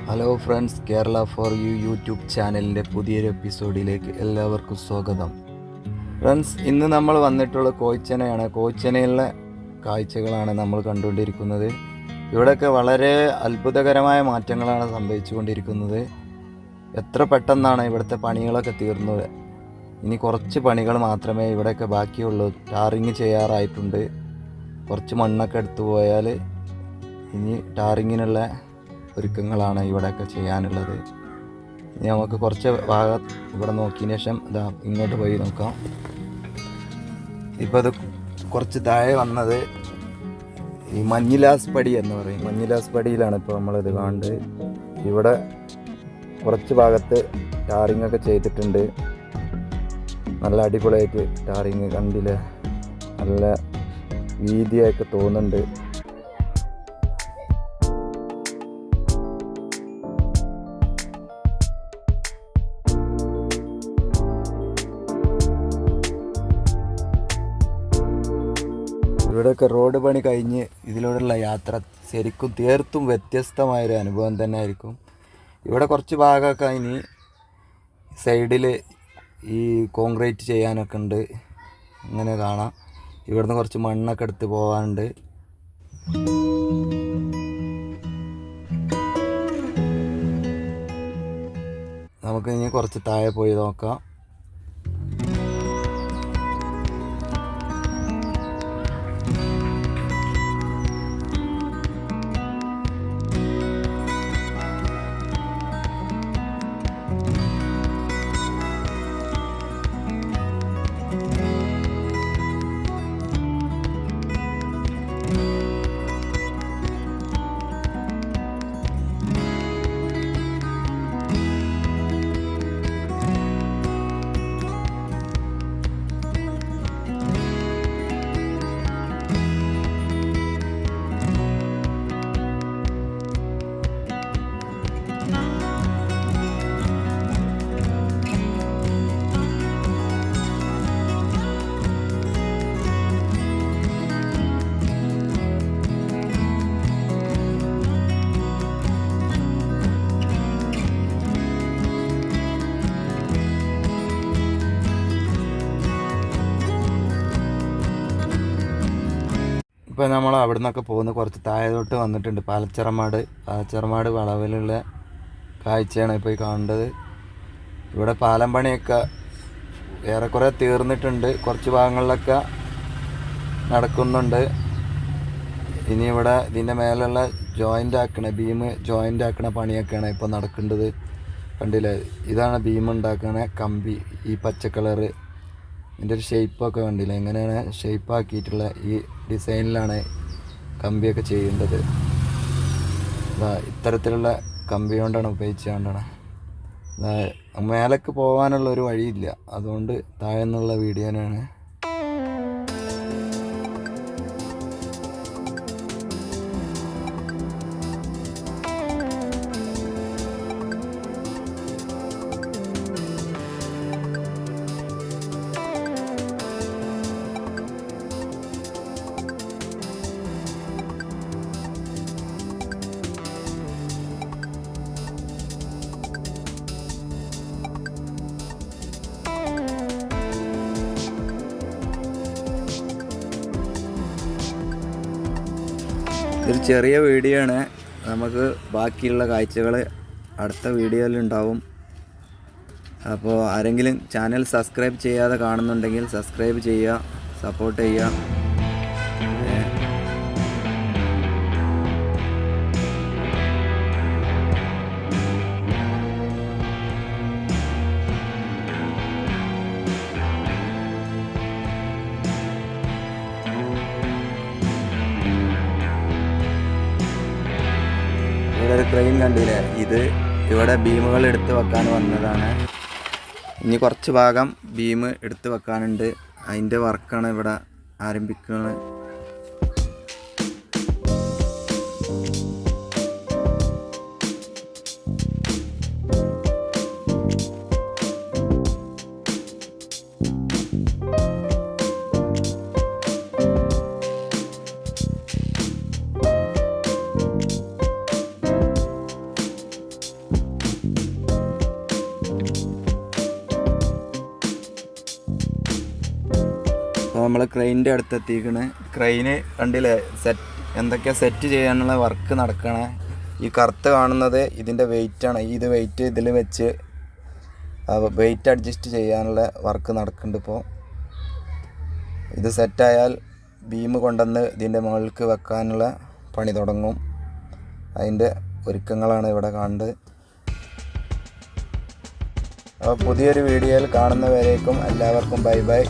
Hello friends, Kerala for you YouTube ചാനലിൻ്റെ പുതിയൊരു എപ്പിസോഡിലേക്ക് എല്ലാവർക്കും സ്വാഗതം. ഫ്രണ്ട്സ്, ഇന്ന് നമ്മൾ വന്നിട്ടുള്ള കോയിച്ചനയാണ്. കോയിച്ചനയിലെ കാഴ്ചകളാണ് നമ്മൾ കണ്ടുകൊണ്ടിരിക്കുന്നത്. ഇവിടെയൊക്കെ വളരെ അത്ഭുതകരമായ മാറ്റങ്ങളാണ് സംഭവിച്ചുകൊണ്ടിരിക്കുന്നത്. എത്ര പെട്ടെന്നാണ് ഇവിടുത്തെ പണികളൊക്കെ തീർന്നത്. ഇനി കുറച്ച് പണികൾ മാത്രമേ ഇവിടെയൊക്കെ ബാക്കിയുള്ളൂ. ടാറിങ് ചെയ്യാറായിട്ടുണ്ട്. കുറച്ച് മണ്ണൊക്കെ എടുത്തു പോയാൽ ഇനി ടാറിങ്ങിനുള്ള ഒരുക്കങ്ങളാണ് ഇവിടെയൊക്കെ ചെയ്യാനുള്ളത്. ഇനി നമുക്ക് കുറച്ച് ഭാഗം ഇവിടെ നോക്കിയതിന് ശേഷം ഇങ്ങോട്ട് പോയി നോക്കാം. ഇപ്പോൾ ഇത് കുറച്ച് താഴെ വന്നത് ഈ മഞ്ഞിലാസ് പടി എന്ന് പറയും. മഞ്ഞിലാസ് പടിയിലാണ് ഇപ്പോൾ നമ്മളിത് കാണുന്നത്. ഇവിടെ കുറച്ച് ഭാഗത്ത് ടാറിങ്ങൊക്കെ ചെയ്തിട്ടുണ്ട്. നല്ല അടിപൊളിയായിട്ട് ടാറിങ് കണ്ടില്ലേ, നല്ല വീതിയായിട്ട് തോന്നുന്നുണ്ട്. ഇവിടെയൊക്കെ റോഡ് പണി കഴിഞ്ഞ് ഇതിലൂടെയുള്ള യാത്ര ശരിക്കും തീർത്തും വ്യത്യസ്തമായൊരു അനുഭവം തന്നെ ആയിരിക്കും. ഇവിടെ കുറച്ച് ഭാഗമൊക്കെ ഇനി സൈഡിൽ ഈ കോൺക്രീറ്റ് ചെയ്യാനൊക്കെ ഉണ്ട്. ഇങ്ങനെ കാണാം. ഇവിടുന്ന് കുറച്ച് മണ്ണൊക്കെ എടുത്ത് പോകാനുണ്ട്. നമുക്ക് ഇനി കുറച്ച് താഴെ പോയി നോക്കാം. ഇപ്പോൾ നമ്മൾ അവിടെ നിന്നൊക്കെ പോകുന്ന കുറച്ച് താഴോട്ട് വന്നിട്ടുണ്ട്. പാലച്ചിറമാട് വളവിലുള്ള കാഴ്ചയാണ് ഇപ്പോൾ ഈ കാണേണ്ടത്. ഇവിടെ പാലം പണിയൊക്കെ ഏറെക്കുറെ തീർന്നിട്ടുണ്ട്. കുറച്ച് ഭാഗങ്ങളിലൊക്കെ നടക്കുന്നുണ്ട്. ഇനി ഇവിടെ ഇതിൻ്റെ മേലുള്ള ബീം ജോയിൻ്റ് ആക്കണ പണിയൊക്കെയാണ് ഇപ്പോൾ നടക്കേണ്ടത്. കണ്ടില്ലേ, ഇതാണ് ബീം ഉണ്ടാക്കണ കമ്പി. ഈ പച്ച കളറ് ഇതിൻ്റെ ഒരു ഷേപ്പൊക്കെ കണ്ടില്ല, എങ്ങനെയാണ് ഷേപ്പാക്കിയിട്ടുള്ള ഈ ഡിസൈനിലാണ് കമ്പിയൊക്കെ ചെയ്യേണ്ടത്. ഇത്തരത്തിലുള്ള കമ്പി കൊണ്ടാണ് ഉപയോഗിച്ചുകൊണ്ടാണ്. മേലേക്ക് പോകാനുള്ള ഒരു വഴിയില്ല, അതുകൊണ്ട് താഴെ നിന്നുള്ള വീഡിയോനാണ്. ഇതൊരു ചെറിയ വീഡിയോ ആണ്. നമുക്ക് ബാക്കിയുള്ള കാഴ്ചകൾ അടുത്ത വീഡിയോയിൽ ഉണ്ടാവും. അപ്പോൾ ആരെങ്കിലും ചാനൽ സബ്സ്ക്രൈബ് ചെയ്യാതെ കാണുന്നുണ്ടെങ്കിൽ സബ്സ്ക്രൈബ് ചെയ്യുക, സപ്പോർട്ട് ചെയ്യുക. ഇവിടെ ഒരു ക്രെയിൻ കണ്ടില്ലേ, ഇത് ഇവിടെ ബീമുകൾ എടുത്ത് വെക്കാൻ വന്നതാണ്. ഇനി കുറച്ച് ഭാഗം ബീം എടുത്ത് വെക്കാനുണ്ട്. അതിൻ്റെ വർക്കാണ് ഇവിടെ ആരംഭിക്കുന്നത്. നമ്മൾ ക്രെയിനിൻ്റെ അടുത്തെത്തിക്കണ്. ക്രെയിന് കണ്ടില്ലേ, എന്തൊക്കെയാണ് സെറ്റ് ചെയ്യാനുള്ള വർക്ക് നടക്കണേ. ഈ കറുത്ത് കാണുന്നത് ഇതിൻ്റെ വെയിറ്റാണ്. ഇത് വെയിറ്റ് ഇതിൽ വെച്ച് വെയിറ്റ് അഡ്ജസ്റ്റ് ചെയ്യാനുള്ള വർക്ക് നടക്കുന്നുണ്ട്. ഇപ്പോൾ ഇത് സെറ്റായാൽ ബീം കൊണ്ടുവന്ന് ഇതിൻ്റെ മുകളിലേക്ക് വെക്കാനുള്ള പണി തുടങ്ങും. അതിൻ്റെ ഒരുക്കങ്ങളാണ് ഇവിടെ കാണുന്നത്. അപ്പോൾ പുതിയൊരു വീഡിയോയിൽ കാണുന്നവരേക്കും എല്ലാവർക്കും ബൈ ബൈ.